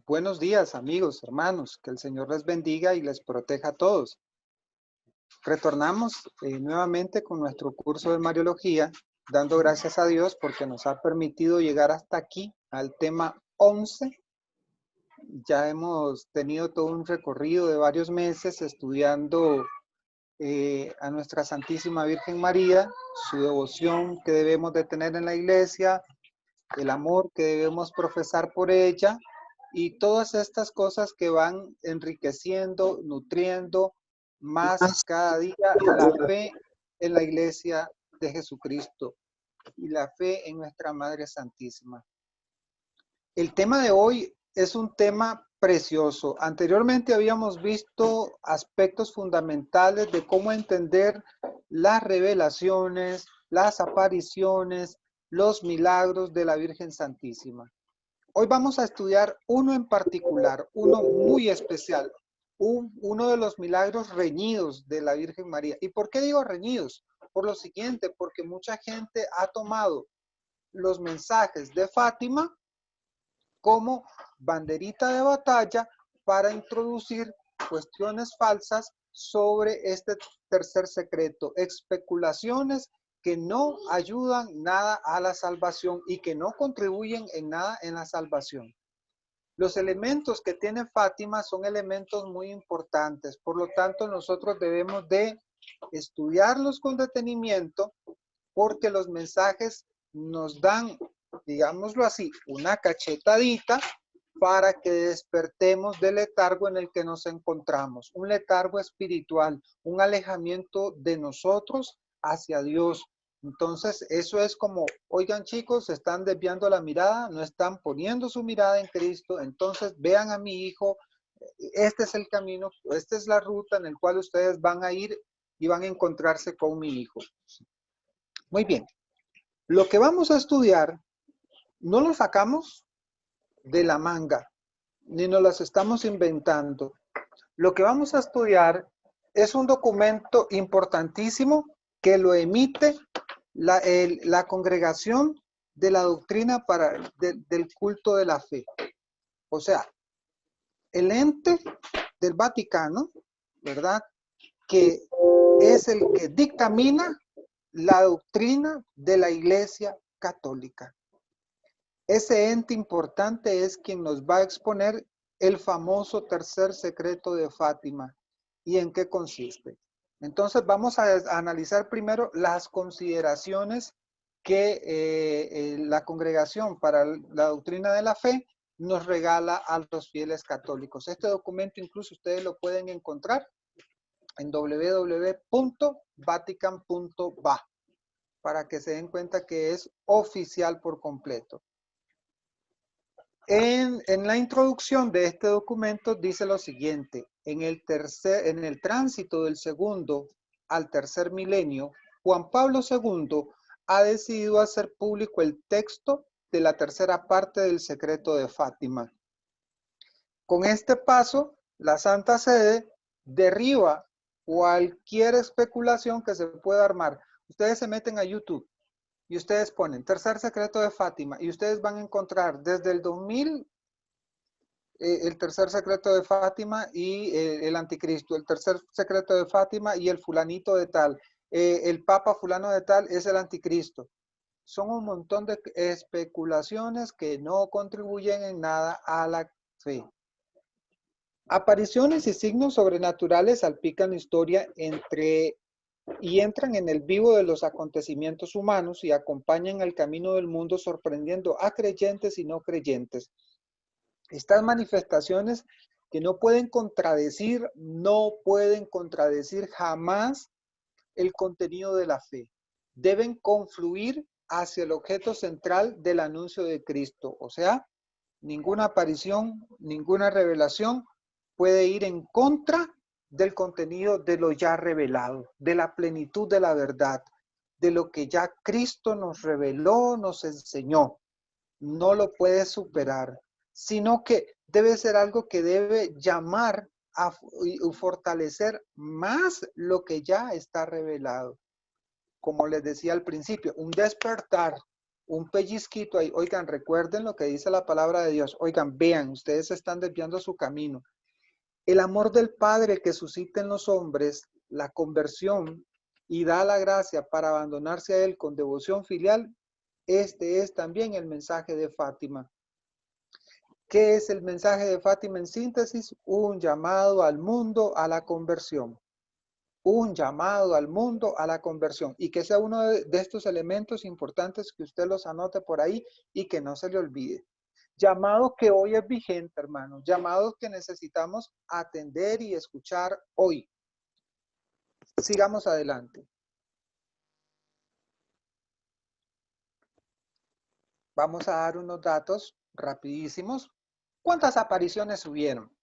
Buenos días, amigos, hermanos. Que el Señor les bendiga y les proteja a todos. Retornamos nuevamente con nuestro curso de Mariología, dando gracias a Dios porque nos ha permitido llegar hasta aquí, al tema 11. Ya hemos tenido todo un recorrido de varios meses estudiando a nuestra Santísima Virgen María, su devoción que debemos de tener en la iglesia, el amor que debemos profesar por ella y todas estas cosas que van enriqueciendo, nutriendo más cada día la fe en la iglesia de Jesucristo y la fe en nuestra Madre Santísima. El tema de hoy es un tema precioso. Anteriormente habíamos visto aspectos fundamentales de cómo entender las revelaciones, las apariciones, los milagros de la Virgen Santísima. Hoy vamos a estudiar uno en particular, uno muy especial, uno de los milagros reñidos de la Virgen María. ¿Y por qué digo reñidos? Por lo siguiente, porque mucha gente ha tomado los mensajes de Fátima como banderita de batalla para introducir cuestiones falsas sobre este tercer secreto, especulaciones que no ayudan nada a la salvación y que no contribuyen en nada en la salvación. Los elementos que tiene Fátima son elementos muy importantes, por lo tanto nosotros debemos de estudiarlos con detenimiento porque los mensajes nos dan, digámoslo así, una cachetadita para que despertemos del letargo en el que nos encontramos, un letargo espiritual, un alejamiento de nosotros hacia Dios. Entonces, eso es como, oigan chicos, se están desviando la mirada, no están poniendo su mirada en Cristo, entonces vean a mi hijo, este es el camino, esta es la ruta en la cual ustedes van a ir y van a encontrarse con mi hijo. Muy bien, lo que vamos a estudiar no lo sacamos de la manga, ni nos las estamos inventando. Lo que vamos a estudiar es un documento importantísimo que lo emite la Congregación de la Doctrina del Culto de la Fe. O sea, el ente del Vaticano, ¿verdad? Que es el que dictamina la doctrina de la Iglesia Católica. Ese ente importante es quien nos va a exponer el famoso tercer secreto de Fátima y en qué consiste. Entonces vamos a analizar primero las consideraciones que la Congregación para la Doctrina de la Fe nos regala a los fieles católicos. Este documento incluso ustedes lo pueden encontrar en www.vatican.va para que se den cuenta que es oficial por completo. En la introducción de este documento dice lo siguiente: en el tránsito del segundo al tercer milenio, Juan Pablo II ha decidido hacer público el texto de la tercera parte del secreto de Fátima. Con este paso, la Santa Sede derriba cualquier especulación que se pueda armar. Ustedes se meten a YouTube y ustedes ponen tercer secreto de Fátima y ustedes van a encontrar desde el 2000 el tercer secreto de Fátima y el anticristo, el tercer secreto de Fátima y el fulanito de tal, el papa fulano de tal es el anticristo. Son un montón de especulaciones que no contribuyen en nada a la fe. Apariciones y signos sobrenaturales salpican la historia y entran en el vivo de los acontecimientos humanos y acompañan el camino del mundo sorprendiendo a creyentes y no creyentes. Estas manifestaciones que no pueden contradecir jamás el contenido de la fe. Deben confluir hacia el objeto central del anuncio de Cristo. O sea, ninguna aparición, ninguna revelación puede ir en contra del contenido de lo ya revelado, de la plenitud de la verdad, de lo que ya Cristo nos reveló, nos enseñó. No lo puede superar, sino que debe ser algo que debe llamar a fortalecer más lo que ya está revelado. Como les decía al principio, un despertar, un pellizquito ahí. Oigan, recuerden lo que dice la palabra de Dios. Oigan, vean, ustedes están desviando su camino. El amor del Padre que suscita en los hombres la conversión y da la gracia para abandonarse a Él con devoción filial, este es también el mensaje de Fátima. ¿Qué es el mensaje de Fátima en síntesis? Un llamado al mundo a la conversión. Un llamado al mundo a la conversión. Y que sea uno de estos elementos importantes que usted los anote por ahí y que no se le olvide. Llamado que hoy es vigente, hermanos. Llamados que necesitamos atender y escuchar hoy. Sigamos adelante. Vamos a dar unos datos rapidísimos. ¿Cuántas apariciones hubieron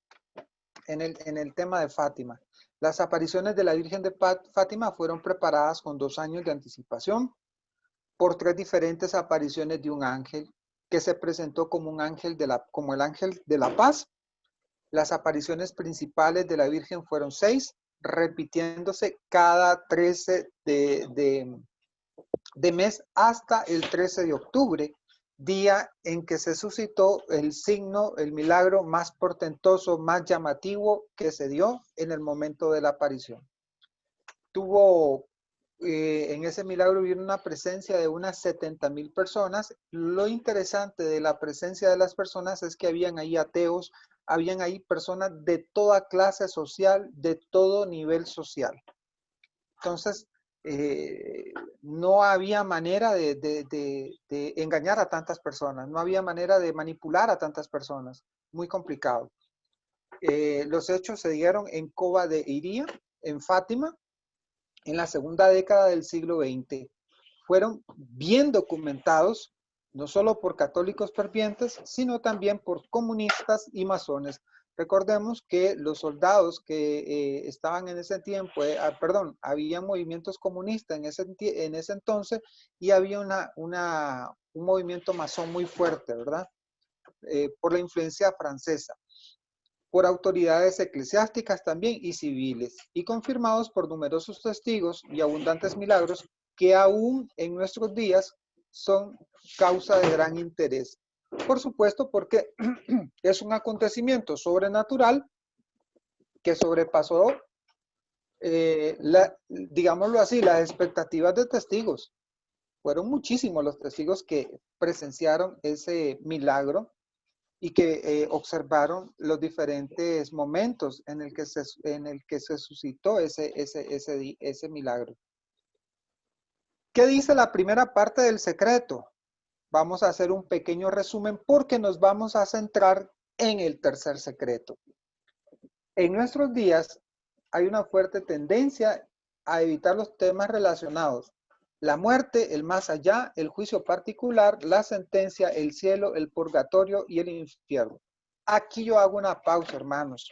en el tema de Fátima? Las apariciones de la Virgen de Fátima fueron preparadas con 2 años de anticipación por 3 diferentes apariciones de un ángel que se presentó como un ángel como el ángel de la paz. Las apariciones principales de la Virgen fueron 6, repitiéndose cada 13 de mes hasta el 13 de octubre, día en que se suscitó el signo, el milagro más portentoso, más llamativo que se dio en el momento de la aparición. En ese milagro hubo una presencia de unas 70,000 personas. Lo interesante de la presencia de las personas es que habían ahí ateos, habían ahí personas de toda clase social, de todo nivel social. Entonces, no había manera de engañar a tantas personas, no había manera de manipular a tantas personas, muy complicado. Los hechos se dieron en Cova de Iría, en Fátima, en la segunda década del siglo XX. Fueron bien documentados, no solo por católicos fervientes, sino también por comunistas y masones. Recordemos que los soldados que estaban en ese tiempo, había movimientos comunistas en ese entonces y había un movimiento masón muy fuerte, ¿verdad? Por la influencia francesa, por autoridades eclesiásticas también y civiles, y confirmados por numerosos testigos y abundantes milagros que aún en nuestros días son causa de gran interés. Por supuesto, porque es un acontecimiento sobrenatural que sobrepasó, digámoslo así, las expectativas de testigos. Fueron muchísimos los testigos que presenciaron ese milagro y que observaron los diferentes momentos en el que se suscitó ese milagro. ¿Qué dice la primera parte del secreto? Vamos a hacer un pequeño resumen porque nos vamos a centrar en el tercer secreto. En nuestros días hay una fuerte tendencia a evitar los temas relacionados. La muerte, el más allá, el juicio particular, la sentencia, el cielo, el purgatorio y el infierno. Aquí yo hago una pausa, hermanos.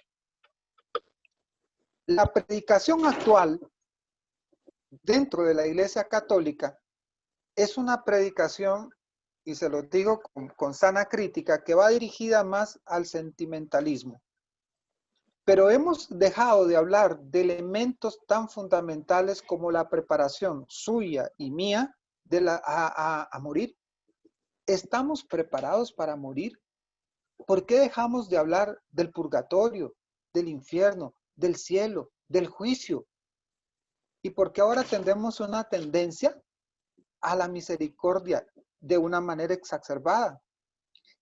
La predicación actual dentro de la Iglesia Católica es una predicación, y se lo digo con sana crítica, que va dirigida más al sentimentalismo. Pero hemos dejado de hablar de elementos tan fundamentales como la preparación suya y mía a morir. ¿Estamos preparados para morir? ¿Por qué dejamos de hablar del purgatorio, del infierno, del cielo, del juicio? ¿Y por qué ahora tendemos una tendencia a la misericordia de una manera exacerbada,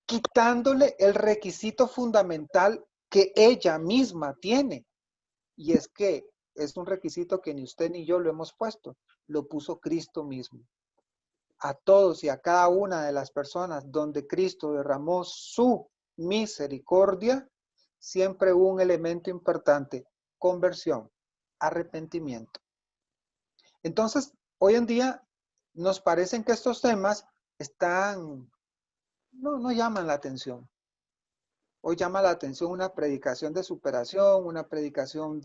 quitándole el requisito fundamental que ella misma tiene? Y es que es un requisito que ni usted ni yo lo hemos puesto, lo puso Cristo mismo. A todos y a cada una de las personas donde Cristo derramó su misericordia, siempre hubo un elemento importante: conversión, arrepentimiento. Entonces, hoy en día nos parecen que estos temas no llaman la atención. Hoy llama la atención una predicación de superación, una predicación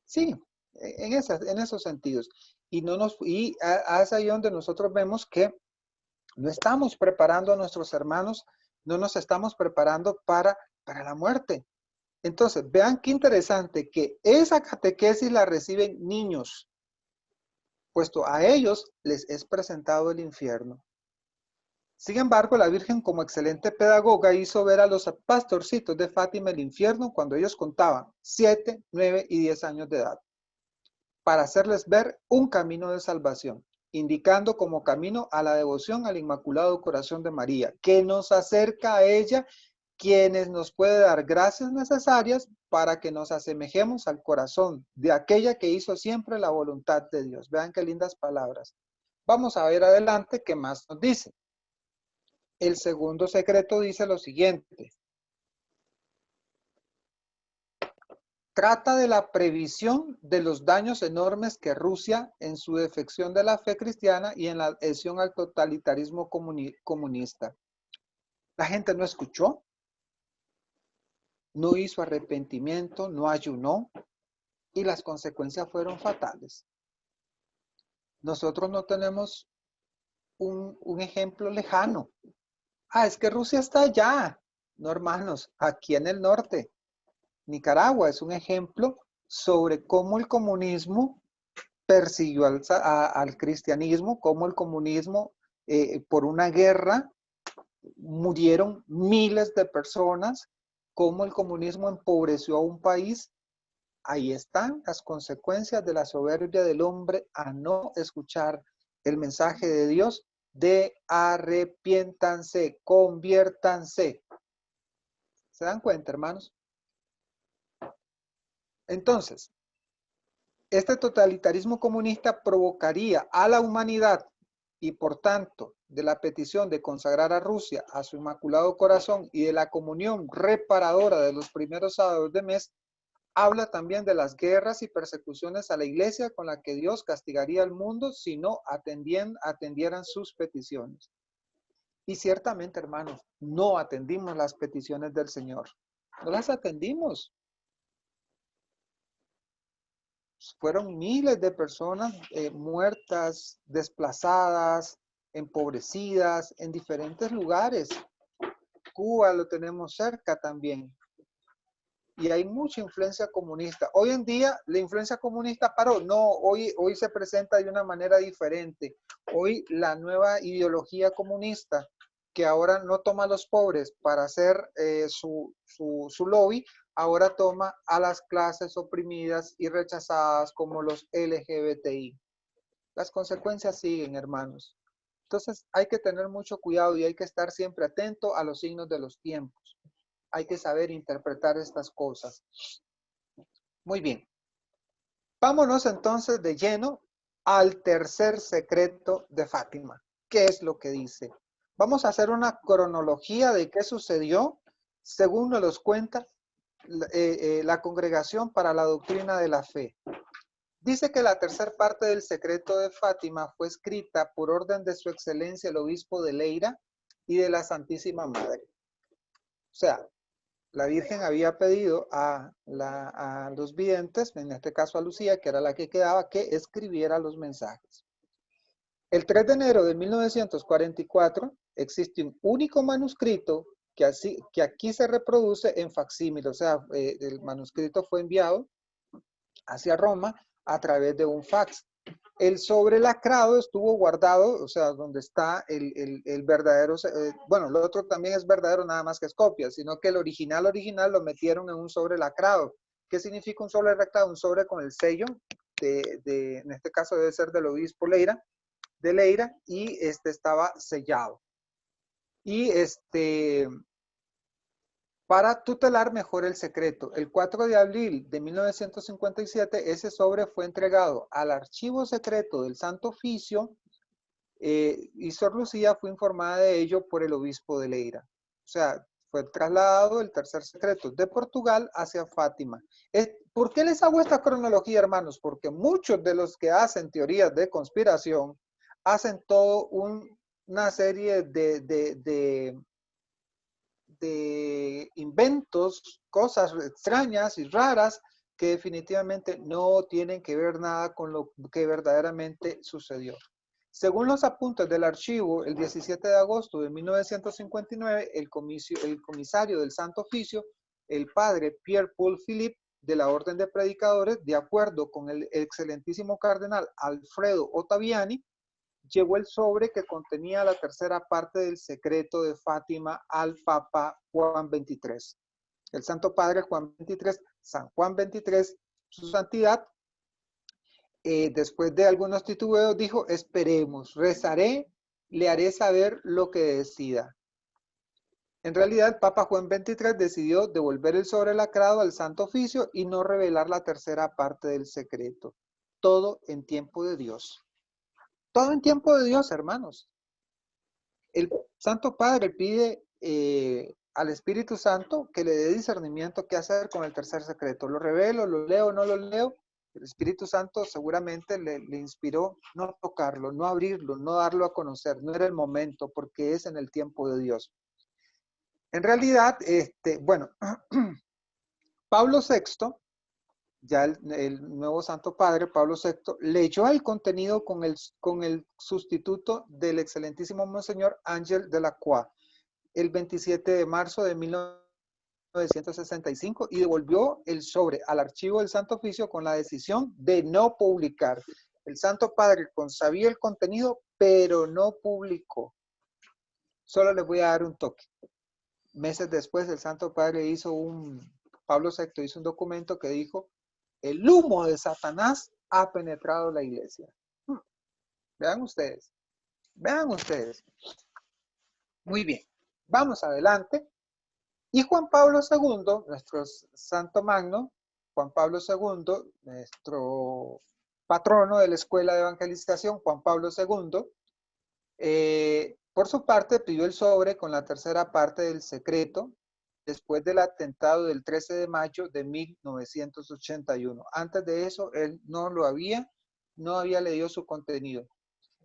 sí, en esos sentidos. Y es ahí donde nosotros vemos que no estamos preparando a nuestros hermanos, no nos estamos preparando para la muerte. Entonces, vean qué interesante que esa catequesis la reciben niños. puesto a ellos les es presentado el infierno. Sin embargo, la Virgen, como excelente pedagoga, hizo ver a los pastorcitos de Fátima el infierno cuando ellos contaban 7, 9 y 10 años de edad, para hacerles ver un camino de salvación, indicando como camino a la devoción al Inmaculado Corazón de María, que nos acerca a ella, quienes nos puede dar gracias necesarias para que nos asemejemos al corazón de aquella que hizo siempre la voluntad de Dios. Vean qué lindas palabras. Vamos a ver adelante qué más nos dice. El segundo secreto dice lo siguiente. Trata de la previsión de los daños enormes que Rusia, en su defección de la fe cristiana y en la adhesión al totalitarismo comunista. La gente no escuchó, no hizo arrepentimiento, no ayunó y las consecuencias fueron fatales. Nosotros no tenemos un ejemplo lejano. Es que Rusia está allá. No, hermanos, aquí en el norte. Nicaragua es un ejemplo sobre cómo el comunismo persiguió al cristianismo, cómo el comunismo, por una guerra, murieron miles de personas, cómo el comunismo empobreció a un país. Ahí están las consecuencias de la soberbia del hombre a no escuchar el mensaje de Dios de arrepiéntanse, conviértanse. ¿Se dan cuenta, hermanos? Entonces, este totalitarismo comunista provocaría a la humanidad y por tanto de la petición de consagrar a Rusia a su Inmaculado Corazón y de la comunión reparadora de los primeros sábados de mes, habla también de las guerras y persecuciones a la iglesia con la que Dios castigaría al mundo si no atendieran sus peticiones. Y ciertamente, hermanos, no atendimos las peticiones del Señor. No las atendimos. Fueron miles de personas muertas, desplazadas, empobrecidas en diferentes lugares. Cuba lo tenemos cerca también. Y hay mucha influencia comunista. Hoy en día la influencia comunista paró. No, hoy se presenta de una manera diferente. Hoy la nueva ideología comunista, que ahora no toma a los pobres para hacer su lobby, ahora toma a las clases oprimidas y rechazadas como los LGBTI. Las consecuencias siguen, hermanos. Entonces hay que tener mucho cuidado y hay que estar siempre atento a los signos de los tiempos. Hay que saber interpretar estas cosas. Muy bien. Vámonos entonces de lleno al tercer secreto de Fátima. ¿Qué es lo que dice? Vamos a hacer una cronología de qué sucedió según nos los cuenta la Congregación para la Doctrina de la Fe. Dice que la tercera parte del secreto de Fátima fue escrita por orden de su excelencia el obispo de Leira y de la Santísima Madre. O sea, la Virgen había pedido a los videntes, en este caso a Lucía, que era la que quedaba, que escribiera los mensajes. El 3 de enero de 1944 existe un único manuscrito que aquí se reproduce en facsímil, o sea, el manuscrito fue enviado hacia Roma a través de un fax. El sobre lacrado estuvo guardado, o sea, donde está el verdadero, bueno, lo otro también es verdadero, nada más que es copia, sino que el original lo metieron en un sobre lacrado. ¿Qué significa un sobre lacrado? Un sobre con el sello, en este caso debe ser del obispo de Leira, y estaba sellado. Y para tutelar mejor el secreto, el 4 de abril de 1957, ese sobre fue entregado al archivo secreto del Santo Oficio y Sor Lucía fue informada de ello por el obispo de Leira. O sea, fue trasladado el tercer secreto de Portugal hacia Fátima. ¿Por qué les hago esta cronología, hermanos? Porque muchos de los que hacen teorías de conspiración hacen todo una serie de inventos, cosas extrañas y raras que definitivamente no tienen que ver nada con lo que verdaderamente sucedió. Según los apuntes del archivo, el 17 de agosto de 1959, el comisario del Santo Oficio, el padre Pierre Paul Philippe, de la Orden de Predicadores, de acuerdo con el excelentísimo cardenal Alfredo Ottaviani, llevó el sobre que contenía la tercera parte del secreto de Fátima al Papa Juan XXIII. El Santo Padre Juan XXIII, San Juan XXIII, su santidad, después de algunos titubeos, dijo: esperemos, rezaré, le haré saber lo que decida. En realidad, el Papa Juan XXIII decidió devolver el sobre lacrado al Santo Oficio y no revelar la tercera parte del secreto. Todo en tiempo de Dios. Todo en tiempo de Dios, hermanos. El Santo Padre pide al Espíritu Santo que le dé discernimiento qué hacer con el tercer secreto. ¿Lo revelo, lo leo, no lo leo? El Espíritu Santo seguramente le inspiró no tocarlo, no abrirlo, no darlo a conocer. No era el momento, porque es en el tiempo de Dios. En realidad, bueno, Pablo VI, ya el nuevo Santo Padre, Pablo VI, leyó el contenido con el sustituto del excelentísimo Monseñor Ángel de la Croix el 27 de marzo de 1965 y devolvió el sobre al archivo del Santo Oficio con la decisión de no publicar. El Santo Padre sabía el contenido, pero no publicó. Solo les voy a dar un toque. Meses después, el Santo Padre Pablo VI hizo un documento que dijo: el humo de Satanás ha penetrado la iglesia. Vean ustedes. Vean ustedes. Muy bien. Vamos adelante. Y Juan Pablo II, nuestro santo magno, Juan Pablo II, nuestro patrono de la Escuela de Evangelización, Juan Pablo II, por su parte pidió el sobre con la tercera parte del secreto después del atentado del 13 de mayo de 1981. Antes de eso, él no había leído su contenido.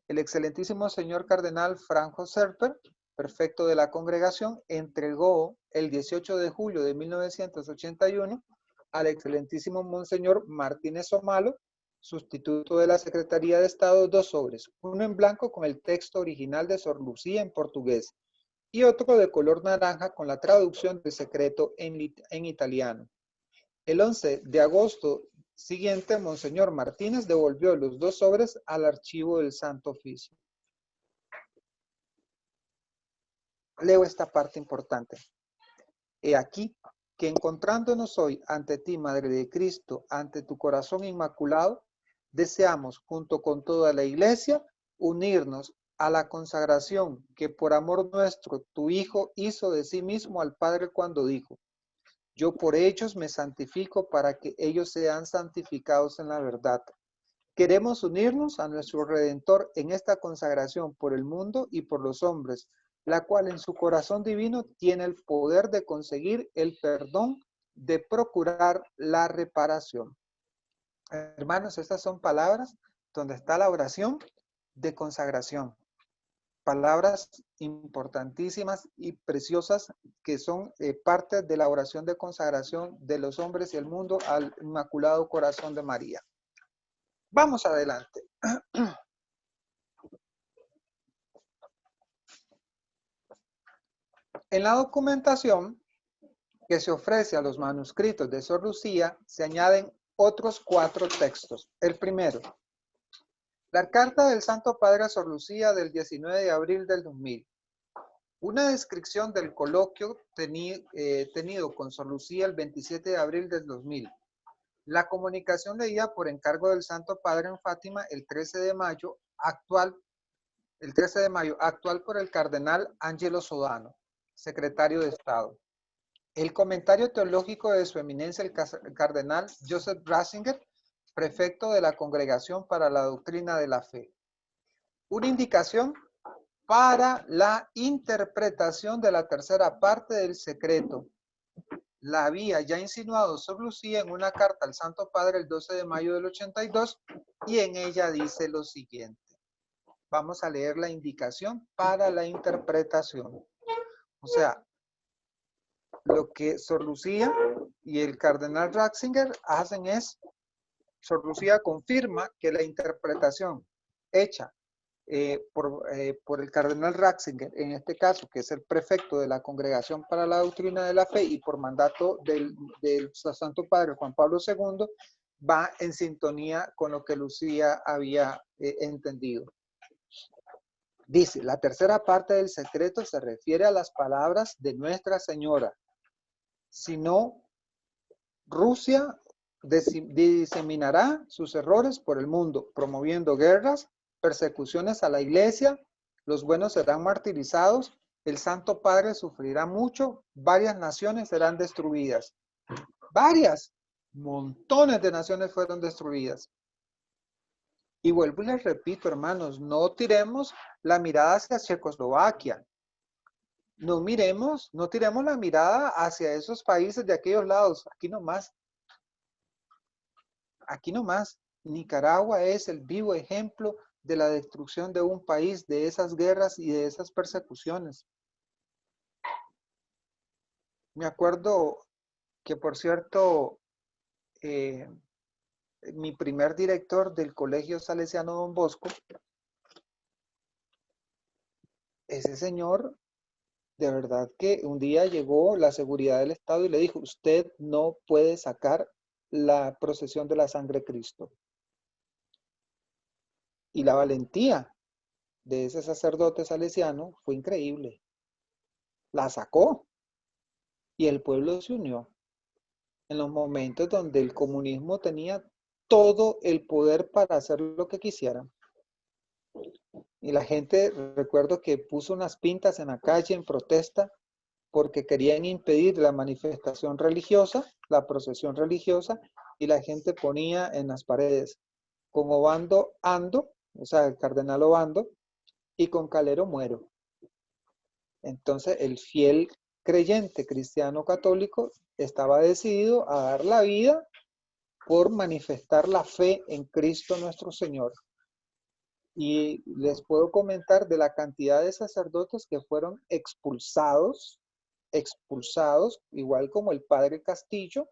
El excelentísimo señor cardenal Franco Serper, prefecto de la congregación, entregó el 18 de julio de 1981 al excelentísimo monseñor Martínez Omalo, sustituto de la Secretaría de Estado, 2 sobres, uno en blanco con el texto original de Sor Lucía en portugués y otro de color naranja con la traducción del secreto en italiano. El 11 de agosto siguiente, Monseñor Martínez devolvió los 2 sobres al archivo del Santo Oficio. Leo esta parte importante. He aquí que encontrándonos hoy ante ti, Madre de Cristo, ante tu corazón inmaculado, deseamos, junto con toda la Iglesia, unirnos a la consagración que por amor nuestro tu Hijo hizo de sí mismo al Padre cuando dijo: yo por ellos me santifico para que ellos sean santificados en la verdad. Queremos unirnos a nuestro Redentor en esta consagración por el mundo y por los hombres, la cual en su corazón divino tiene el poder de conseguir el perdón, de procurar la reparación. Hermanos, estas son palabras donde está la oración de consagración. Palabras importantísimas y preciosas que son parte de la oración de consagración de los hombres y el mundo al Inmaculado Corazón de María. Vamos adelante. En la documentación que se ofrece a los manuscritos de Sor Lucía se añaden otros 4 textos. El primero, la carta del Santo Padre a Sor Lucía del 19 de abril del 2000. Una descripción del coloquio tenido con Sor Lucía el 27 de abril del 2000. La comunicación leída por encargo del Santo Padre en Fátima el 13 de mayo, actual por el cardenal Angelo Sodano, secretario de Estado. El comentario teológico de su eminencia el cardenal Joseph Ratzinger, prefecto de la Congregación para la Doctrina de la Fe. Una indicación para la interpretación de la tercera parte del secreto. La había ya insinuado Sor Lucía en una carta al Santo Padre el 12 de mayo del 82 y en ella dice lo siguiente. Vamos a leer la indicación para la interpretación. O sea, lo que Sor Lucía y el cardenal Ratzinger hacen es, Sor Lucía confirma que la interpretación hecha por el cardenal Ratzinger, en este caso, que es el prefecto de la Congregación para la Doctrina de la Fe, y por mandato del Santo Padre Juan Pablo II, va en sintonía con lo que Lucía había entendido. Dice, la tercera parte del secreto se refiere a las palabras de Nuestra Señora. Si no, Rusia diseminará sus errores por el mundo, promoviendo guerras, persecuciones a la iglesia, los buenos serán martirizados, el Santo Padre sufrirá mucho, varias naciones serán destruidas. Varias, montones de naciones fueron destruidas. Y vuelvo y les repito, hermanos, no tiremos la mirada hacia Checoslovaquia. No tiremos la mirada hacia esos países de aquellos lados. Aquí nomás. Aquí nomás. Nicaragua es el vivo ejemplo de la destrucción de un país, de esas guerras y de esas persecuciones. Me acuerdo que, por cierto, mi primer director del Colegio Salesiano Don Bosco, ese señor, de verdad que un día llegó la seguridad del Estado y le dijo, usted no puede sacar la procesión de la sangre de Cristo. Y la valentía de ese sacerdote salesiano fue increíble. La sacó y el pueblo se unió en los momentos donde el comunismo tenía todo el poder para hacer lo que quisieran. Y la gente, recuerdo que puso unas pintas en la calle en protesta porque querían impedir la manifestación religiosa, la procesión religiosa, y la gente ponía en las paredes, con Obando ando, o sea, el cardenal Obando, y con Calero muero. Entonces el fiel creyente cristiano católico estaba decidido a dar la vida por manifestar la fe en Cristo nuestro Señor. Y les puedo comentar de la cantidad de sacerdotes que fueron expulsados, igual como el padre Castillo.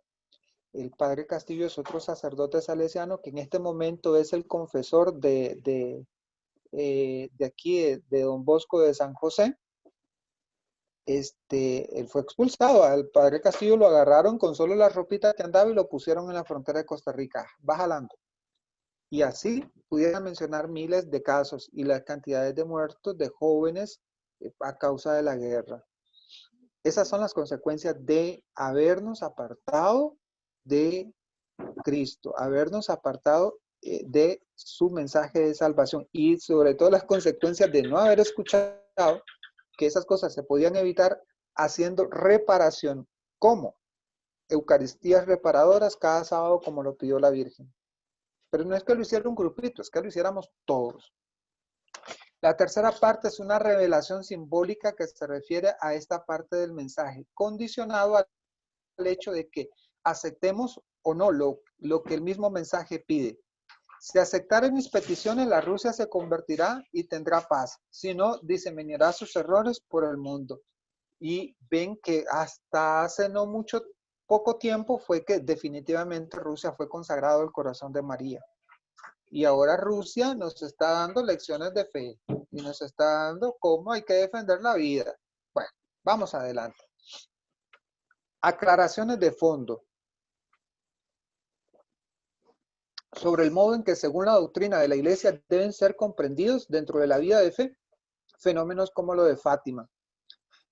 El padre Castillo es otro sacerdote salesiano que en este momento es el confesor de aquí, de Don Bosco de San José. Él fue expulsado. Al padre Castillo lo agarraron con solo la ropita que andaba y lo pusieron en la frontera de Costa Rica, va jalando. Y así pudiera mencionar miles de casos y las cantidades de muertos de jóvenes a causa de la guerra. Esas son las consecuencias de habernos apartado de Cristo, habernos apartado de su mensaje de salvación y sobre todo las consecuencias de no haber escuchado que esas cosas se podían evitar haciendo reparación. ¿Cómo? Eucaristías reparadoras cada sábado como lo pidió la Virgen. Pero no es que lo hiciera un grupito, es que lo hiciéramos todos. La tercera parte es una revelación simbólica que se refiere a esta parte del mensaje, condicionado al hecho de que aceptemos o no lo que el mismo mensaje pide. Si aceptaren mis peticiones, la Rusia se convertirá y tendrá paz. Si no, diseminará sus errores por el mundo. Y ven que hasta hace no poco tiempo fue que definitivamente Rusia fue consagrado al corazón de María. Y ahora Rusia nos está dando lecciones de fe y nos está dando cómo hay que defender la vida. Bueno, vamos adelante. Aclaraciones de fondo sobre el modo en que, según la doctrina de la Iglesia, deben ser comprendidos dentro de la vida de fe fenómenos como lo de Fátima.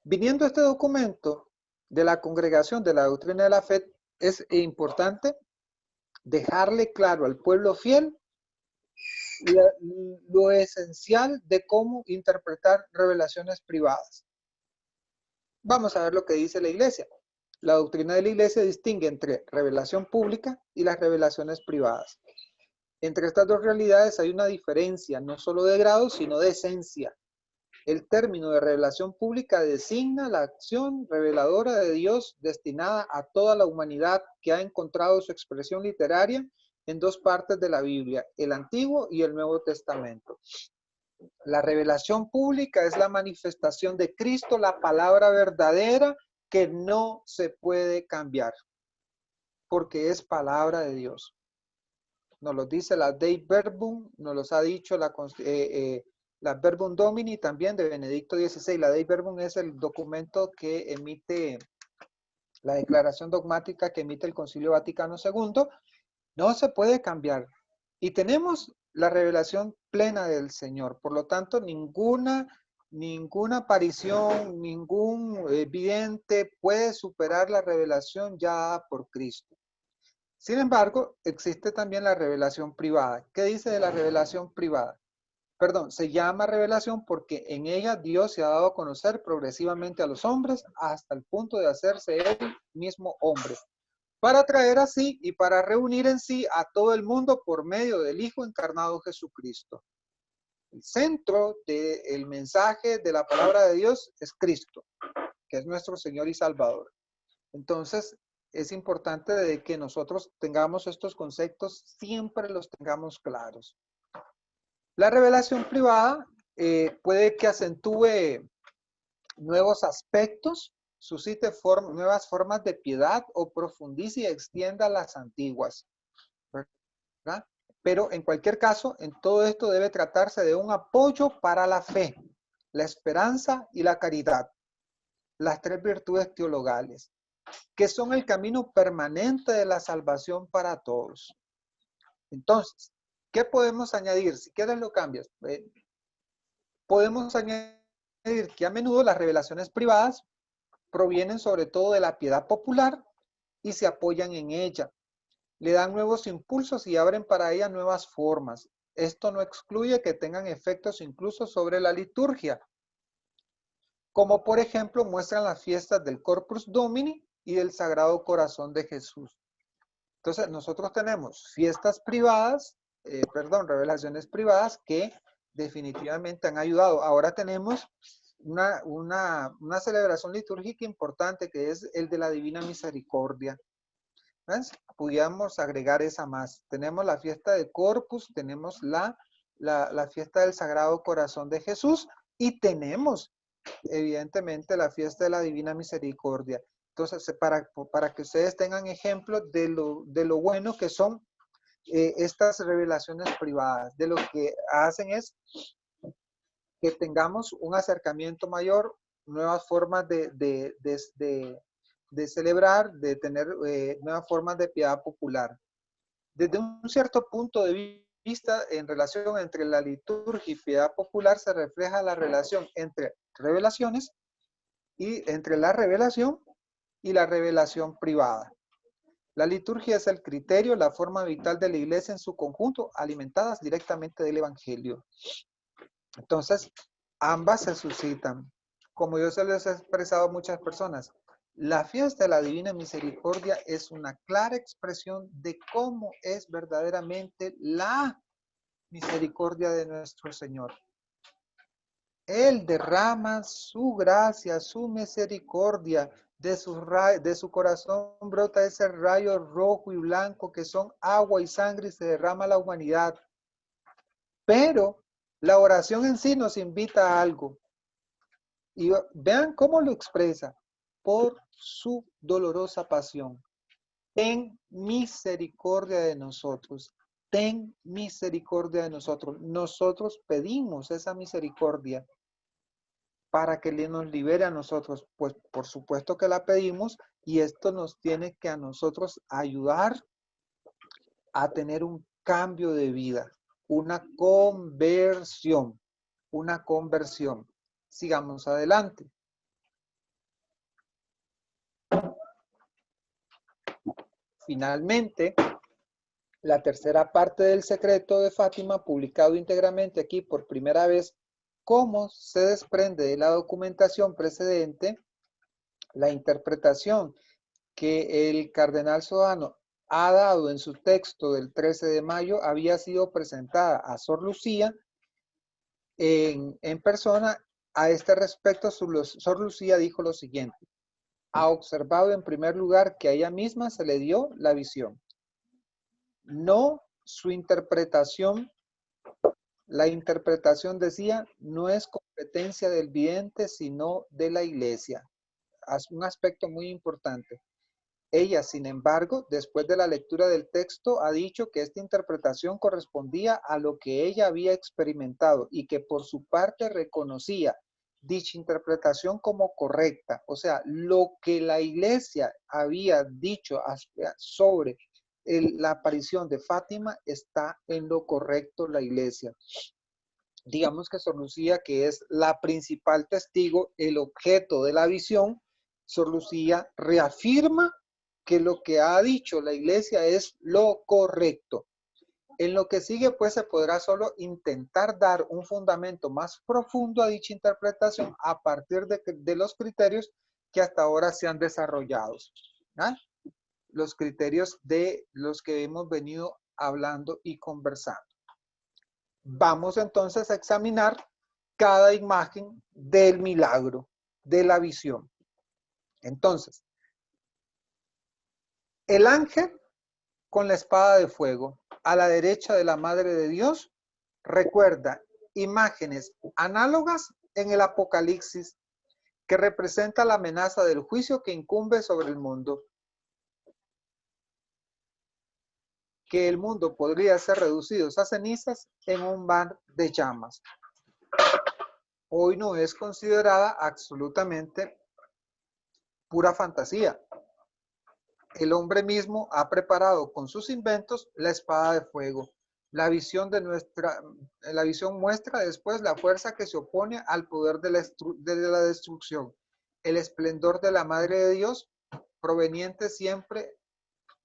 Viniendo este documento de la Congregación de la Doctrina de la Fe, es importante dejarle claro al pueblo fiel lo esencial de cómo interpretar revelaciones privadas. Vamos a ver lo que dice la Iglesia. La doctrina de la Iglesia distingue entre revelación pública y las revelaciones privadas. Entre estas dos realidades hay una diferencia, no solo de grado, sino de esencia. El término de revelación pública designa la acción reveladora de Dios destinada a toda la humanidad que ha encontrado su expresión literaria en dos partes de la Biblia, el Antiguo y el Nuevo Testamento. La revelación pública es la manifestación de Cristo, la palabra verdadera que no se puede cambiar, porque es palabra de Dios. Nos lo dice la Dei Verbum, nos los ha dicho La Verbum Domini también de Benedicto XVI. La Dei Verbum es el documento que emite, la declaración dogmática que emite el Concilio Vaticano II. No se puede cambiar. Y tenemos la revelación plena del Señor. Por lo tanto, ninguna aparición, ningún vidente puede superar la revelación ya dada por Cristo. Sin embargo, existe también la revelación privada. ¿Qué dice de la revelación privada? Perdón, se llama revelación porque en ella Dios se ha dado a conocer progresivamente a los hombres hasta el punto de hacerse él mismo hombre, para traer así y para reunir en sí a todo el mundo por medio del Hijo encarnado Jesucristo. El centro del mensaje de la palabra de Dios es Cristo, que es nuestro Señor y Salvador. Entonces, es importante de que nosotros tengamos estos conceptos, siempre los tengamos claros. La revelación privada puede que acentúe nuevos aspectos, suscite nuevas formas de piedad o profundice y extienda las antiguas, ¿verdad? Pero en cualquier caso, en todo esto debe tratarse de un apoyo para la fe, la esperanza y la caridad, las tres virtudes teologales, que son el camino permanente de la salvación para todos. Entonces, ¿qué podemos añadir? Si quieres lo cambias. Podemos añadir que a menudo las revelaciones privadas provienen sobre todo de la piedad popular y se apoyan en ella. Le dan nuevos impulsos y abren para ella nuevas formas. Esto no excluye que tengan efectos incluso sobre la liturgia, como por ejemplo muestran las fiestas del Corpus Domini y del Sagrado Corazón de Jesús. Entonces nosotros tenemos fiestas privadas, revelaciones privadas que definitivamente han ayudado. Ahora tenemos una celebración litúrgica importante que es el de la Divina Misericordia. ¿Ves? Pudiéramos agregar esa más. Tenemos la fiesta de Corpus, tenemos la fiesta del Sagrado Corazón de Jesús y tenemos evidentemente la fiesta de la Divina Misericordia. Entonces, para que ustedes tengan ejemplo de lo bueno que son estas revelaciones privadas, de lo que hacen es que tengamos un acercamiento mayor, nuevas formas de celebrar, de tener nuevas formas de piedad popular. Desde un cierto punto de vista, en relación entre la liturgia y piedad popular, se refleja la relación entre revelaciones y entre la revelación y la revelación privada. La liturgia es el criterio, la forma vital de la iglesia en su conjunto, alimentadas directamente del evangelio. Entonces, ambas se suscitan. Como yo se les he expresado a muchas personas, la fiesta de la Divina Misericordia es una clara expresión de cómo es verdaderamente la misericordia de nuestro Señor. Él derrama su gracia, su misericordia, de su corazón brota ese rayo rojo y blanco que son agua y sangre y se derrama a la humanidad. Pero la oración en sí nos invita a algo. Y vean cómo lo expresa. Por su dolorosa pasión. Ten misericordia de nosotros. Ten misericordia de nosotros. Nosotros pedimos esa misericordia para que nos libere a nosotros. Pues por supuesto que la pedimos y esto nos tiene que a nosotros ayudar a tener un cambio de vida, una conversión, una conversión. Sigamos adelante. Finalmente, la tercera parte del secreto de Fátima, publicado íntegramente aquí por primera vez, como se desprende de la documentación precedente, la interpretación que el cardenal Sodano ha dado en su texto del 13 de mayo había sido presentada a Sor Lucía en persona. A este respecto, Sor Lucía dijo lo siguiente: ha observado en primer lugar que a ella misma se le dio la visión, no su interpretación. La interpretación, decía, no es competencia del vidente, sino de la iglesia. Es un aspecto muy importante. Ella, sin embargo, después de la lectura del texto, ha dicho que esta interpretación correspondía a lo que ella había experimentado y que por su parte reconocía dicha interpretación como correcta. O sea, lo que la iglesia había dicho sobre la aparición de Fátima está en lo correcto la iglesia. Digamos que Sor Lucía, que es la principal testigo, el objeto de la visión, Sor Lucía reafirma que lo que ha dicho la iglesia es lo correcto. En lo que sigue, pues, se podrá solo intentar dar un fundamento más profundo a dicha interpretación a partir de los criterios que hasta ahora se han desarrollado. ¿Ah? Los criterios de los que hemos venido hablando y conversando. Vamos entonces a examinar cada imagen del milagro, de la visión. Entonces, el ángel con la espada de fuego a la derecha de la Madre de Dios recuerda imágenes análogas en el Apocalipsis que representa la amenaza del juicio que incumbe sobre el mundo. Que el mundo podría ser reducido a cenizas en un mar de llamas. Hoy no es considerada absolutamente pura fantasía. El hombre mismo ha preparado con sus inventos la espada de fuego. La visión muestra después la fuerza que se opone al poder de la destrucción. El esplendor de la Madre de Dios, proveniente siempre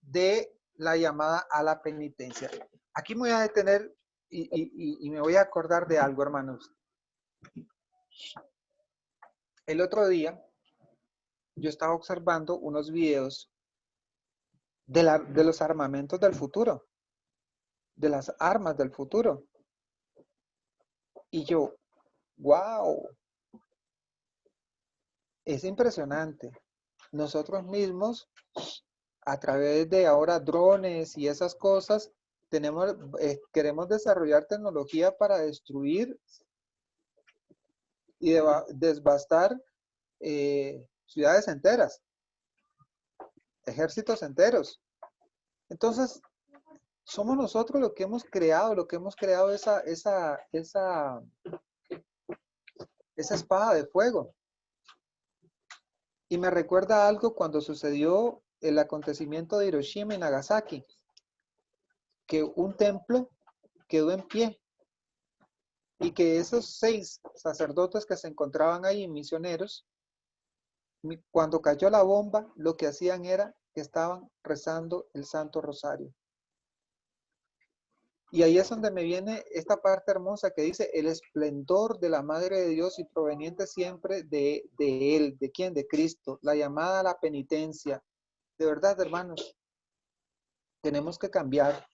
de la llamada a la penitencia. Aquí me voy a detener y me voy a acordar de algo, hermanos. El otro día yo estaba observando unos videos de los armamentos del futuro, de las armas del futuro. Y yo, wow, es impresionante. Nosotros mismos, a través de ahora drones y esas cosas, queremos desarrollar tecnología para destruir y devastar ciudades enteras, ejércitos enteros. Entonces, somos nosotros lo que hemos creado esa espada de fuego. Y me recuerda algo cuando sucedió el acontecimiento de Hiroshima y Nagasaki, que un templo quedó en pie y que esos 6 sacerdotes que se encontraban ahí, misioneros, cuando cayó la bomba, lo que hacían era que estaban rezando el Santo Rosario. Y ahí es donde me viene esta parte hermosa que dice el esplendor de la Madre de Dios y proveniente siempre de Él. ¿De quién? De Cristo. La llamada a la penitencia. De verdad, hermanos, tenemos que cambiar.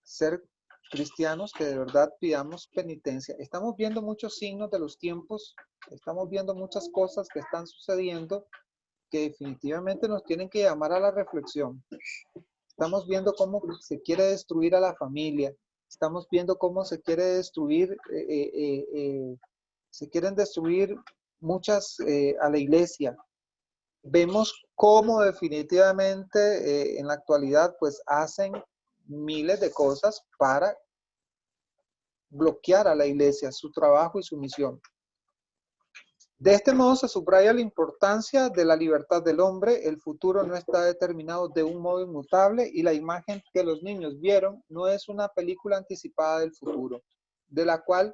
Ser cristianos que de verdad pidamos penitencia. Estamos viendo muchos signos de los tiempos. Estamos viendo muchas cosas que están sucediendo que definitivamente nos tienen que llamar a la reflexión. Estamos viendo cómo se quiere destruir a la familia. Estamos viendo cómo se quiere destruir, se quieren destruir muchas a la iglesia. Vemos cómo definitivamente en la actualidad pues hacen miles de cosas para bloquear a la iglesia, su trabajo y su misión. De este modo se subraya la importancia de la libertad del hombre. El futuro no está determinado de un modo inmutable y la imagen que los niños vieron no es una película anticipada del futuro, de la cual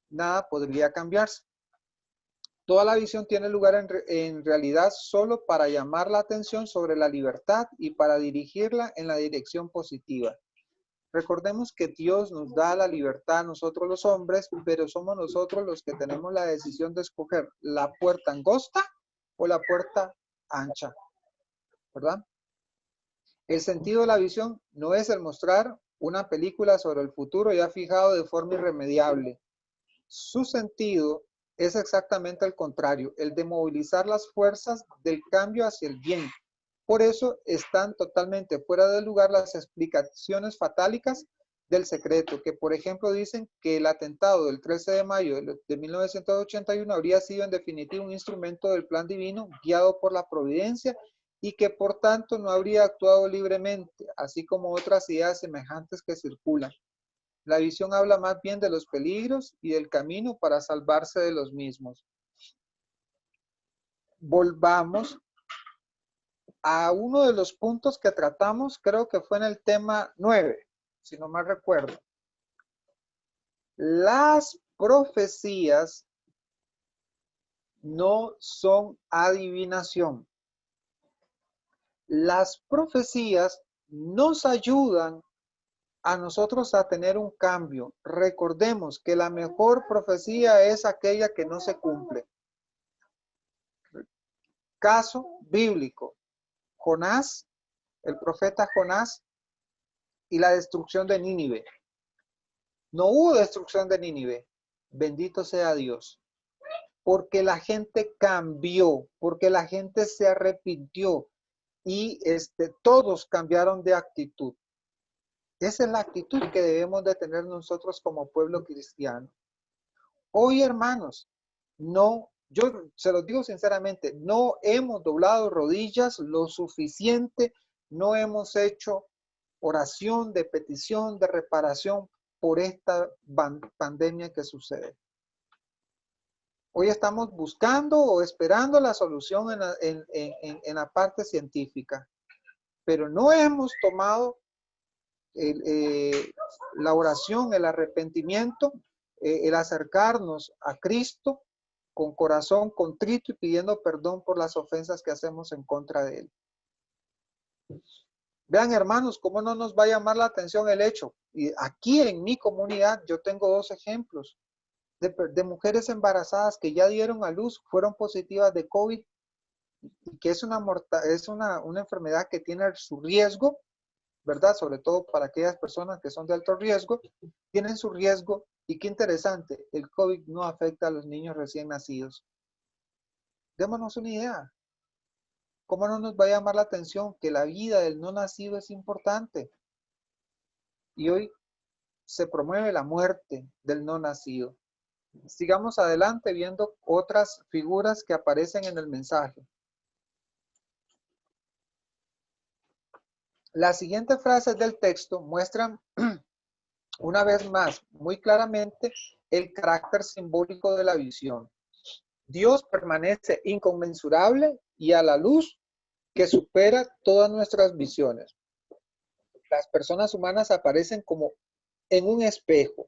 nada podría cambiarse. Toda la visión tiene lugar en realidad solo para llamar la atención sobre la libertad y para dirigirla en la dirección positiva. Recordemos que Dios nos da la libertad a nosotros los hombres, pero somos nosotros los que tenemos la decisión de escoger la puerta angosta o la puerta ancha, ¿verdad? El sentido de la visión no es el mostrar una película sobre el futuro ya fijado de forma irremediable. Su sentido es exactamente el contrario, el de movilizar las fuerzas del cambio hacia el bien. Por eso están totalmente fuera de lugar las explicaciones fatálicas del secreto, que por ejemplo dicen que el atentado del 13 de mayo de 1981 habría sido en definitiva un instrumento del plan divino guiado por la providencia y que por tanto no habría actuado libremente, así como otras ideas semejantes que circulan. La visión habla más bien de los peligros y del camino para salvarse de los mismos. Volvamos a uno de los puntos que tratamos, creo que fue en el tema 9, si no mal recuerdo. Las profecías no son adivinación. Las profecías nos ayudan a nosotros a tener un cambio. Recordemos que la mejor profecía es aquella que no se cumple. Caso bíblico. Jonás, el profeta Jonás y la destrucción de Nínive. No hubo destrucción de Nínive. Bendito sea Dios. Porque la gente cambió, porque la gente se arrepintió y todos cambiaron de actitud. Esa es la actitud que debemos de tener nosotros como pueblo cristiano. Hoy, hermanos, yo se los digo sinceramente, no hemos doblado rodillas lo suficiente, no hemos hecho oración de petición, de reparación por esta pandemia que sucede. Hoy estamos buscando o esperando la solución en la parte científica, pero no hemos tomado la oración, el arrepentimiento, el acercarnos a Cristo con corazón contrito y pidiendo perdón por las ofensas que hacemos en contra de Él. Vean, hermanos, cómo no nos va a llamar la atención el hecho. Y aquí en mi comunidad yo tengo 2 ejemplos de mujeres embarazadas que ya dieron a luz, fueron positivas de COVID, y que es una enfermedad que tiene su riesgo, ¿verdad? Sobre todo para aquellas personas que son de alto riesgo, tienen su riesgo. Y qué interesante, el COVID no afecta a los niños recién nacidos. Démonos una idea. ¿Cómo no nos va a llamar la atención que la vida del no nacido es importante? Y hoy se promueve la muerte del no nacido. Sigamos adelante viendo otras figuras que aparecen en el mensaje. Las siguientes frases del texto muestran una vez más muy claramente el carácter simbólico de la visión. Dios permanece inconmensurable y a la luz que supera todas nuestras visiones. Las personas humanas aparecen como en un espejo.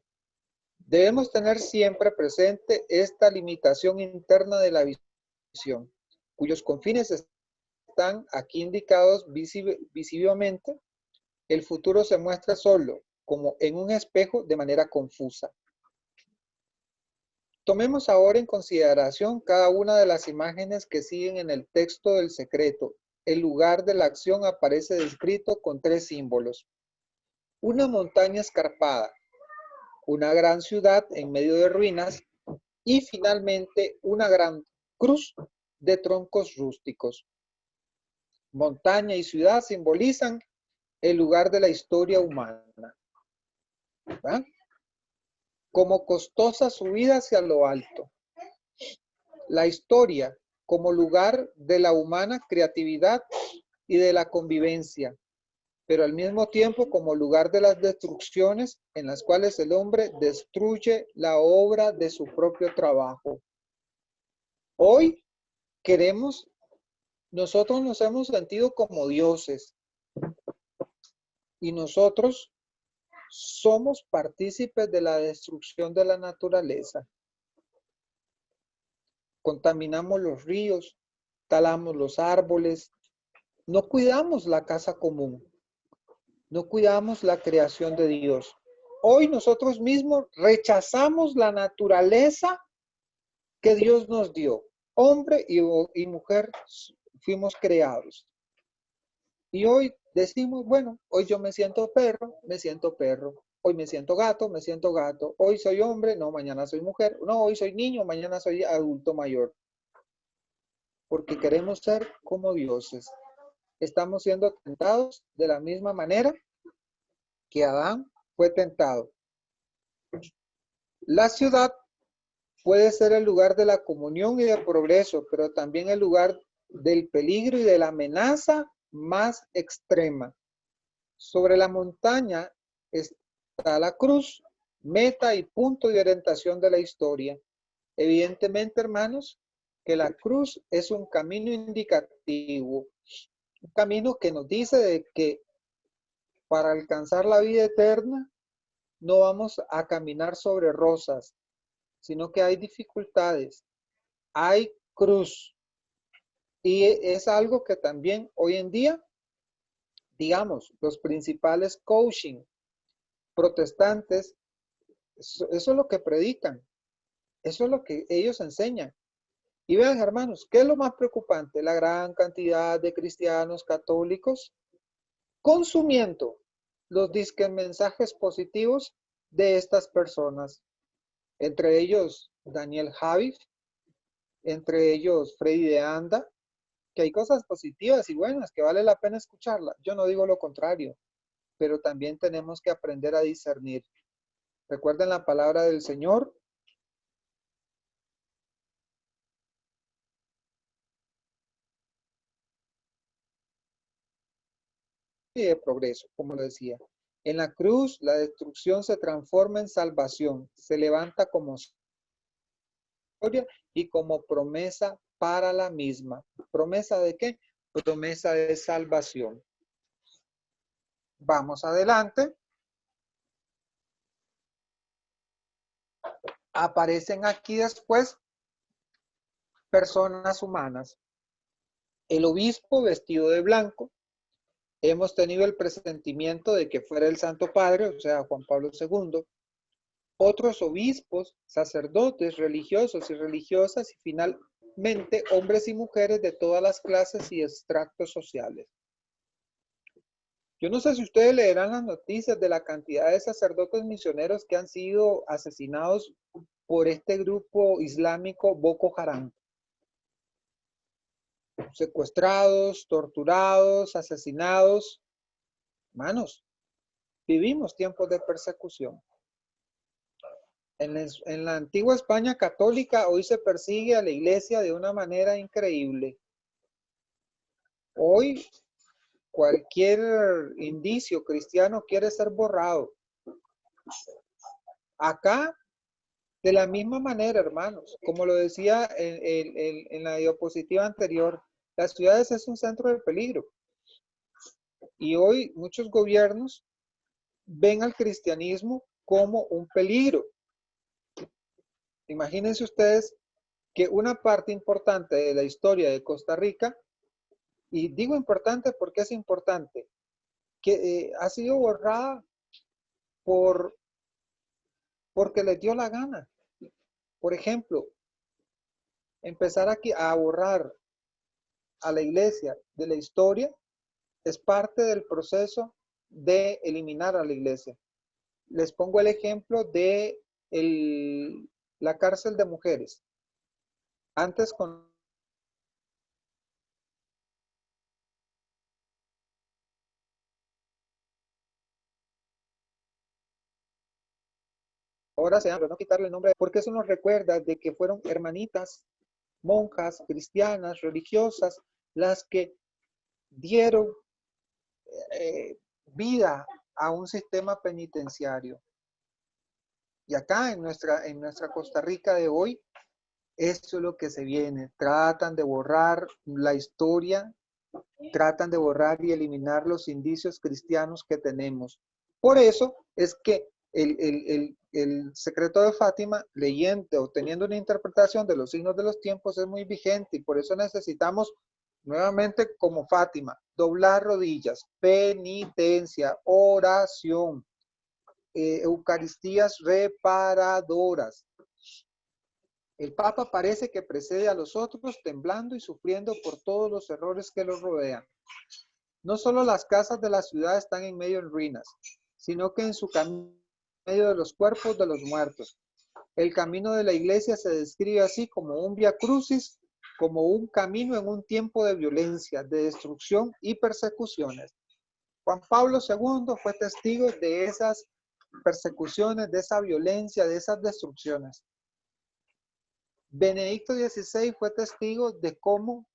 Debemos tener siempre presente esta limitación interna de la visión, cuyos confines están aquí indicados visiblemente. El futuro se muestra solo como en un espejo de manera confusa. Tomemos ahora en consideración cada una de las imágenes que siguen en el texto del secreto. El lugar de la acción aparece descrito con 3 símbolos. Una montaña escarpada, una gran ciudad en medio de ruinas y finalmente una gran cruz de troncos rústicos. Montaña y ciudad simbolizan el lugar de la historia humana, ¿verdad? Como costosa subida hacia lo alto. La historia como lugar de la humana creatividad y de la convivencia, pero al mismo tiempo como lugar de las destrucciones en las cuales el hombre destruye la obra de su propio trabajo. Hoy nosotros nos hemos sentido como dioses y nosotros somos partícipes de la destrucción de la naturaleza. Contaminamos los ríos, talamos los árboles, no cuidamos la casa común, no cuidamos la creación de Dios. Hoy nosotros mismos rechazamos la naturaleza que Dios nos dio. Hombre y mujer fuimos creados. Y hoy decimos, bueno, hoy yo me siento perro, me siento perro. Hoy me siento gato, me siento gato. Hoy soy hombre, no, mañana soy mujer. No, hoy soy niño, mañana soy adulto mayor. Porque queremos ser como dioses. Estamos siendo tentados de la misma manera que Adán fue tentado. La ciudad puede ser el lugar de la comunión y del progreso, pero también el lugar del peligro y de la amenaza más extrema. Sobre la montaña está la cruz, meta y punto de orientación de la historia. Evidentemente, hermanos, que la cruz es un camino indicativo, un camino que nos dice de que para alcanzar la vida eterna no vamos a caminar sobre rosas, sino que hay dificultades, hay cruz. Y es algo que también hoy en día, digamos, los principales coaching protestantes, eso es lo que predican, eso es lo que ellos enseñan. Y vean, hermanos, ¿qué es lo más preocupante? La gran cantidad de cristianos católicos consumiendo los disque mensajes positivos de estas personas, entre ellos Daniel Javid, entre ellos Freddy de Anda, que hay cosas positivas y buenas que vale la pena escucharla. Yo no digo lo contrario, pero también tenemos que aprender a discernir. Recuerden la palabra del Señor. Y de progreso, como lo decía. En la cruz, la destrucción se transforma en salvación, se levanta como historia y como promesa para la misma. ¿Promesa de qué? Promesa de salvación. Vamos adelante. Aparecen aquí después personas humanas. El obispo vestido de blanco. Hemos tenido el presentimiento de que fuera el Santo Padre, o sea, Juan Pablo II. Otros obispos, sacerdotes, religiosos y religiosas, y finalmente hombres y mujeres de todas las clases y extractos sociales. Yo no sé si ustedes leerán las noticias de la cantidad de sacerdotes misioneros que han sido asesinados por este grupo islámico Boko Haram. Secuestrados, torturados, asesinados. Hermanos, vivimos tiempos de persecución. En la antigua España católica hoy se persigue a la iglesia de una manera increíble. Hoy cualquier indicio cristiano quiere ser borrado. Acá, de la misma manera, hermanos, como lo decía en la diapositiva anterior, las ciudades es un centro de peligro. Y hoy muchos gobiernos ven al cristianismo como un peligro. Imagínense ustedes que una parte importante de la historia de Costa Rica, y digo importante porque es importante, que ha sido borrada porque les dio la gana. Por ejemplo, empezar aquí a borrar a la iglesia de la historia es parte del proceso de eliminar a la iglesia. Les pongo el ejemplo de la cárcel de mujeres. Antes con ahora se llama, no quitarle el nombre, porque eso nos recuerda de que fueron hermanitas, monjas, cristianas, religiosas, las que dieron vida a un sistema penitenciario. Y acá en nuestra Costa Rica de hoy, eso es lo que se viene. Tratan de borrar la historia, tratan de borrar y eliminar los indicios cristianos que tenemos. Por eso es que el secreto de Fátima, leyendo o teniendo una interpretación de los signos de los tiempos, es muy vigente y por eso necesitamos nuevamente como Fátima, doblar rodillas, penitencia, oración, eucaristías reparadoras. El Papa parece que precede a los otros temblando y sufriendo por todos los errores que los rodean. No solo las casas de la ciudad están en medio de ruinas, sino que en su camino, en medio de los cuerpos de los muertos. El camino de la iglesia se describe así como un vía crucis, como un camino en un tiempo de violencia, de destrucción y persecuciones. Juan Pablo II fue testigo de esas persecuciones, de esa violencia, de esas destrucciones. Benedicto XVI fue testigo de cómo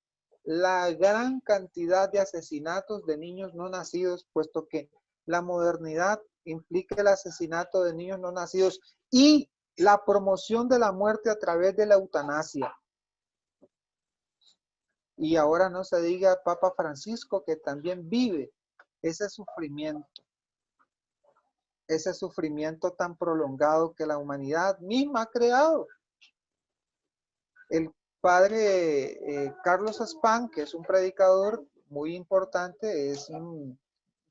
la gran cantidad de asesinatos de niños no nacidos, puesto que la modernidad implica el asesinato de niños no nacidos y la promoción de la muerte a través de la eutanasia. Y ahora no se diga Papa Francisco, que también vive ese sufrimiento tan prolongado que la humanidad misma ha creado. El padre Carlos Spam, que es un predicador muy importante, es un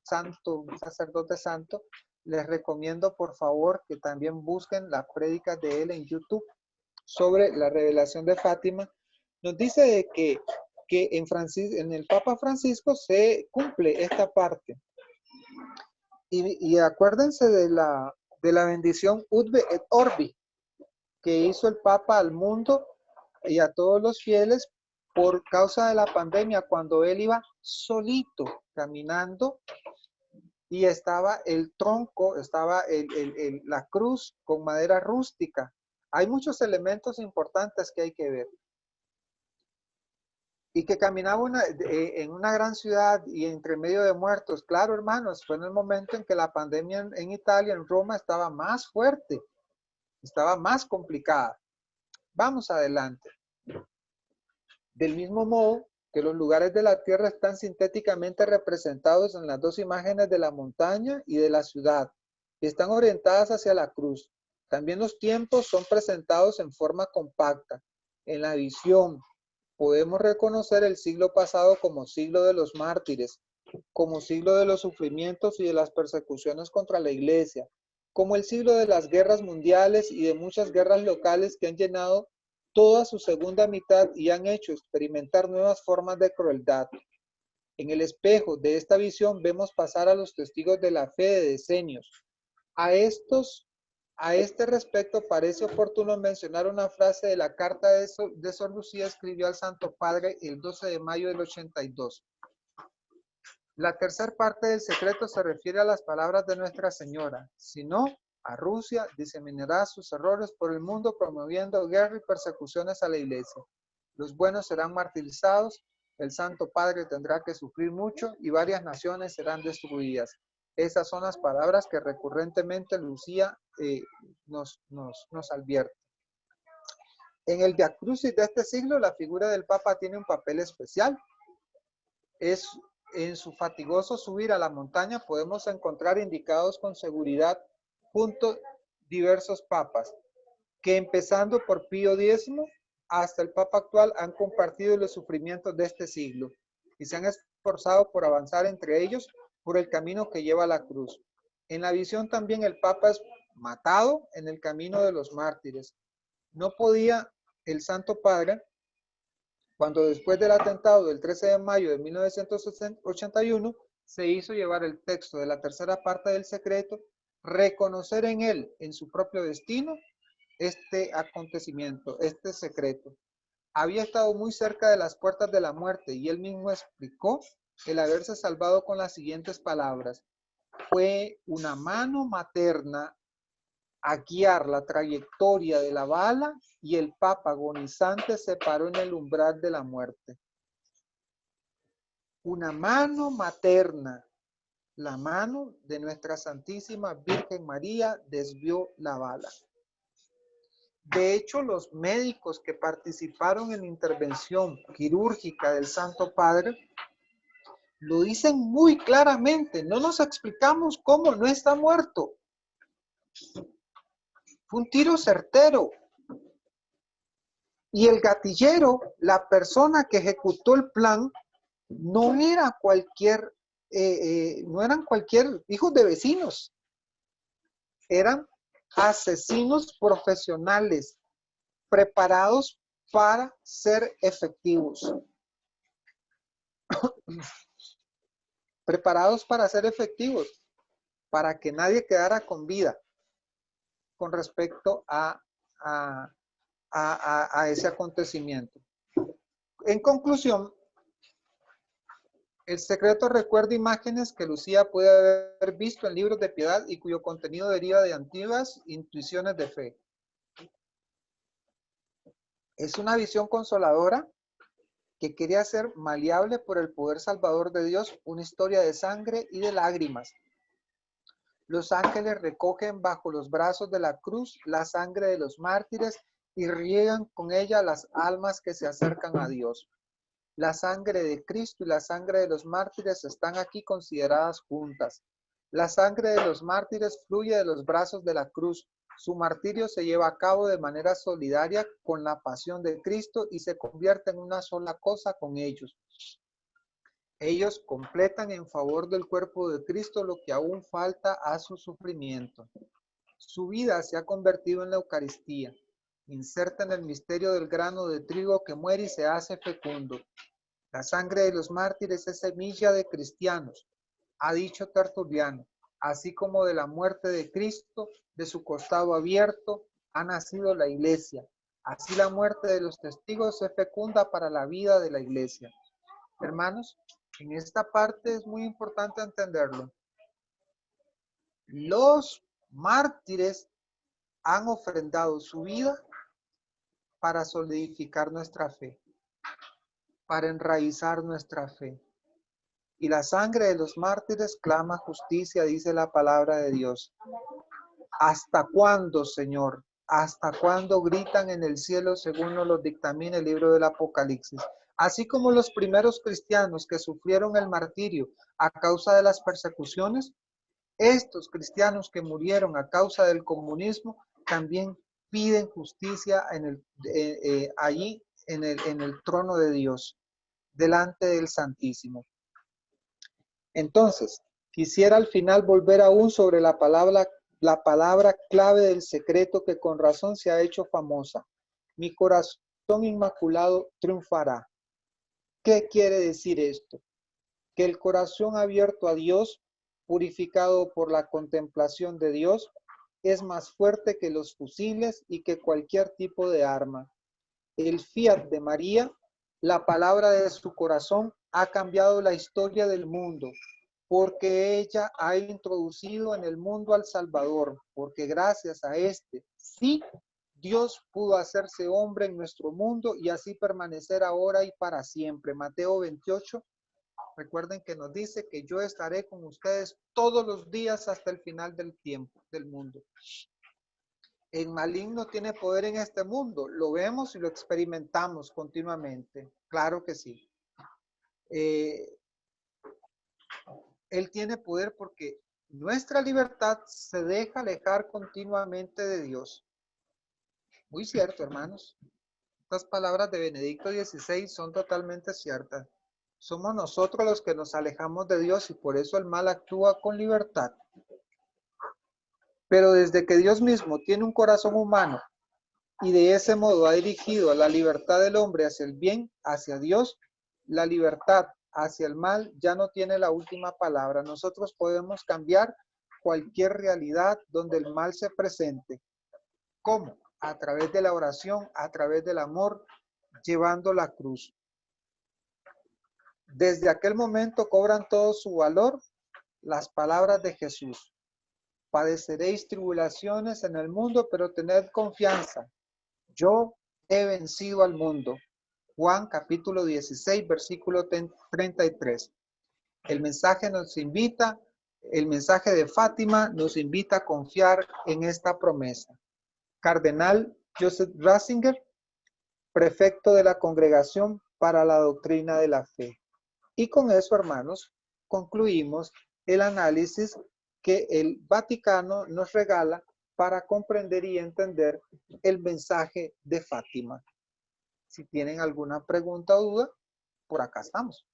santo, un sacerdote santo, les recomiendo por favor que también busquen las prédicas de él en YouTube sobre la revelación de Fátima. Nos dice de que en el Papa Francisco se cumple esta parte. Y acuérdense de la bendición Urbe et Orbi que hizo el Papa al mundo y a todos los fieles por causa de la pandemia, cuando él iba solito caminando y estaba el tronco, estaba la cruz con madera rústica. Hay muchos elementos importantes que hay que ver. Y que caminaba en una gran ciudad y entre medio de muertos. Claro, hermanos, fue en el momento en que la pandemia en Italia, en Roma, estaba más fuerte, estaba más complicada. Vamos adelante. Del mismo modo que los lugares de la tierra están sintéticamente representados en las dos imágenes de la montaña y de la ciudad, y están orientadas hacia la cruz. También los tiempos son presentados en forma compacta. En la visión podemos reconocer el siglo pasado como siglo de los mártires, como siglo de los sufrimientos y de las persecuciones contra la iglesia, como el siglo de las guerras mundiales y de muchas guerras locales que han llenado toda su segunda mitad y han hecho experimentar nuevas formas de crueldad. En el espejo de esta visión vemos pasar a los testigos de la fe de decenios. A este respecto parece oportuno mencionar una frase de la carta de Sor Lucía escribió al Santo Padre el 12 de mayo del 82. La tercera parte del secreto se refiere a las palabras de Nuestra Señora. Si no, a Rusia diseminará sus errores por el mundo promoviendo guerra y persecuciones a la iglesia. Los buenos serán martirizados, el Santo Padre tendrá que sufrir mucho y varias naciones serán destruidas. Esas son las palabras que recurrentemente Lucía nos advierte. En el Via Crucis de este siglo, la figura del Papa tiene un papel especial. En su fatigoso subir a la montaña podemos encontrar indicados con seguridad junto diversos papas, que empezando por Pío X hasta el Papa actual han compartido los sufrimientos de este siglo y se han esforzado por avanzar entre ellos por el camino que lleva a la cruz. En la visión también el Papa es matado en el camino de los mártires. No podía el Santo Padre, cuando después del atentado del 13 de mayo de 1981 se hizo llevar el texto de la tercera parte del secreto, reconocer en él, en su propio destino, este acontecimiento, este secreto. Había estado muy cerca de las puertas de la muerte y él mismo explicó el haberse salvado con las siguientes palabras. Fue una mano materna a guiar la trayectoria de la bala y el Papa agonizante se paró en el umbral de la muerte. Una mano materna, la mano de nuestra Santísima Virgen María desvió la bala. De hecho, los médicos que participaron en la intervención quirúrgica del Santo Padre lo dicen muy claramente. No nos explicamos cómo no está muerto. Fue un tiro certero. Y el gatillero, la persona que ejecutó el plan, no era no eran cualquier hijos de vecinos. Eran asesinos profesionales preparados para ser efectivos. Preparados para ser efectivos, para que nadie quedara con vida con respecto a ese acontecimiento. En conclusión, el secreto recuerda imágenes que Lucía puede haber visto en libros de piedad y cuyo contenido deriva de antiguas intuiciones de fe. Es una visión consoladora que quería hacer maleable por el poder salvador de Dios una historia de sangre y de lágrimas. Los ángeles recogen bajo los brazos de la cruz la sangre de los mártires y riegan con ella las almas que se acercan a Dios. La sangre de Cristo y la sangre de los mártires están aquí consideradas juntas. La sangre de los mártires fluye de los brazos de la cruz. Su martirio se lleva a cabo de manera solidaria con la pasión de Cristo y se convierte en una sola cosa con ellos. Ellos completan en favor del cuerpo de Cristo lo que aún falta a su sufrimiento. Su vida se ha convertido en la Eucaristía. Inserta en el misterio del grano de trigo que muere y se hace fecundo. La sangre de los mártires es semilla de cristianos, ha dicho Tertuliano, así como de la muerte de Cristo, de su costado abierto, ha nacido la iglesia. Así la muerte de los testigos se fecunda para la vida de la iglesia. Hermanos, en esta parte es muy importante entenderlo. Los mártires han ofrendado su vida para solidificar nuestra fe, para enraizar nuestra fe. Y la sangre de los mártires clama justicia, dice la palabra de Dios. ¿Hasta cuándo, Señor? ¿Hasta cuándo gritan en el cielo según nos lo dictamina el libro del Apocalipsis? Así como los primeros cristianos que sufrieron el martirio a causa de las persecuciones, estos cristianos que murieron a causa del comunismo también piden justicia allí en el trono de Dios, delante del Santísimo. Entonces, quisiera al final volver aún sobre la palabra clave del secreto que con razón se ha hecho famosa. Mi corazón inmaculado triunfará. ¿Qué quiere decir esto? Que el corazón abierto a Dios, purificado por la contemplación de Dios, es más fuerte que los fusiles y que cualquier tipo de arma. El fiat de María, la palabra de su corazón, ha cambiado la historia del mundo, porque ella ha introducido en el mundo al Salvador, porque gracias a sí, Dios pudo hacerse hombre en nuestro mundo y así permanecer ahora y para siempre. Mateo 28, recuerden que nos dice que yo estaré con ustedes todos los días hasta el final del tiempo, del mundo. El maligno tiene poder en este mundo, lo vemos y lo experimentamos continuamente, claro que sí. Él tiene poder porque nuestra libertad se deja alejar continuamente de Dios. Muy cierto, hermanos. Estas palabras de Benedicto XVI son totalmente ciertas. Somos nosotros los que nos alejamos de Dios y por eso el mal actúa con libertad. Pero desde que Dios mismo tiene un corazón humano y de ese modo ha dirigido a la libertad del hombre hacia el bien, hacia Dios, la libertad hacia el mal ya no tiene la última palabra. Nosotros podemos cambiar cualquier realidad donde el mal se presente. ¿Cómo? A través de la oración, a través del amor, llevando la cruz. Desde aquel momento cobran todo su valor las palabras de Jesús. Padeceréis tribulaciones en el mundo, pero tened confianza. Yo he vencido al mundo. Juan capítulo 16, versículo 33. El mensaje de Fátima nos invita a confiar en esta promesa. Cardenal Joseph Ratzinger, prefecto de la Congregación para la Doctrina de la Fe. Y con eso, hermanos, concluimos el análisis que el Vaticano nos regala para comprender y entender el mensaje de Fátima. Si tienen alguna pregunta o duda, por acá estamos.